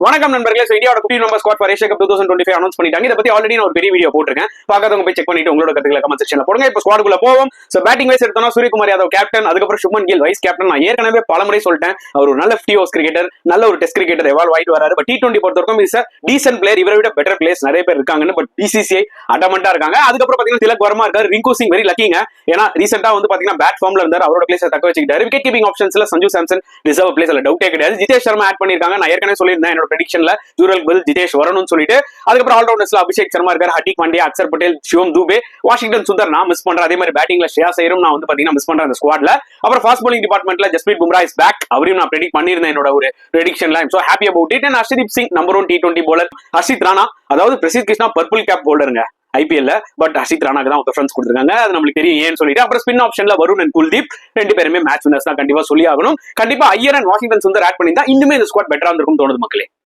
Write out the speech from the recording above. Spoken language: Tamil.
வணக்கம் நண்பர்களே. இந்தியாவோட 15 number squad for Asia cup 2025 announce பண்ணிட்டாங்க. இதை பத்தி ஆல்ரெடி நான் ஒரு பெரிய வீடியோ போட்டிருக்கேன். பார்க்காதவங்க போய் செக் பண்ணிட்டு உங்களோட கருத்துக்களை கமெண்ட் செக்ஷன்ல போடுங்க. இப்போ ஸ்குவாடுக்குள்ள போவோம். சோ பேட்டிங் வைஸ் எடுத்தோம்னா சூரியகுமார் யாதவ் கேப்டன், அதுக்கப்புறம் சுப்மன் கில் வைஸ் கேப்டன். நான் ஏற்கனவே பலமுறை சொல்லிட்டேன், அவர் ஒரு நல்ல 50 ஓவர்ஸ் கிரிக்கெட்டர், நல்ல ஒரு டெஸ்ட் கிரிக்கெட்டர் எவால்வ் ஆயிட்டு வராரு. பட் T20 பொறுத்தவரைக்கும் இஸ் டீசென்ட் பிளேயர். இவரை விட பெட்டர் பிளேயர்ஸ் நிறைய பேர் இருக்காங்கன்னு பட் BCCI அடமண்டா இருக்காங்க. அதுக்கப்புறம் பாத்தீங்கன்னா திலக் வர்மா இருக்காரு, ரிங்கு சிங் வெரி லக்கிங்க. ஏன்னா ரீசெண்டா வந்து பாத்தீங்கன்னா பேட் ஃபார்ம்ல இருந்தார், அவரோட பிளேஸ் தக்க வச்சுக்கிட்டாரு. விக்கெட் கீப்பிங் ஆப்ஷன்ஸ்ல சஞ்சு சாம்சன் ரிசர்வ் பிளேஸ் டவுட்டே கிடையாது. ஜிதேஷ் சர்மா ஆட் பண்ணிருக்காங்க. நான் ஏற்கனவே சொல்லியிருந்தேன் என்னோட ப்ரெடிக்ஷன்ல பதில் ஜிதேஷ் வரணும்னு சொல்லிட்டு. அதுக்கப்புறம் ஆல்ரவுண்டர்ஸ்ல அபிஷேக் சர்மா இருக்காரு, ஹர்திக் பாண்டியா, அக்சர் பட்டேல், சிவம் தூபே, வாஷிங்டன் சுந்தர் நான் மிஸ் பண்றேன். அதே மாதிரி பேட்டிங்ல ஷ்ரேயாஸ் ஐயரும் நான் வந்து பாத்தீங்கன்னா மிஸ் பண்றேன் அந்த ஸ்குவாட்ல. அப்புறம் ஃபாஸ்ட் பவுலிங் டிபார்ட்மெண்ட்ல ஜஸ்பிரீத் பும்ரா இஸ் பேக், அவரையும் நான் ப்ரெடிக்ட் பண்ணியிருந்தேன் என்னோட ஒரு ப்ரெடிக்ஷன்ல. So happy about it. And Harshdeep Singh number 1 T20 bowler. Harshit Rana, அதாவது பிரசித் கிருஷ்ணா பர்பிள் கேப் ஹோல்டருங்க IPL, பட் ஹர்ஷித் ராணாக்கு தான் ப்ரிஃபரன்ஸ் கொடுத்துருக்காங்க. அது நம்மளுக்கு தெரியும் ஏன்னு சொல்லிட்டு. அப்புறம் ஸ்பின் ஆப்ஷன்ல வருண் அண்ட் குல்தீப் ரெண்டு பேருமே மேட்ச் வின்னர்ஸ் தான் கண்டிப்பா சொல்லி ஆகணும். கண்டிப்பா Iyer and Washington Sundar add பண்ணியிருந்தா இன்னுமே இந்த ஸ்குவாட் பெட்டரா இருந்திருக்கும் தோணுது மக்களே.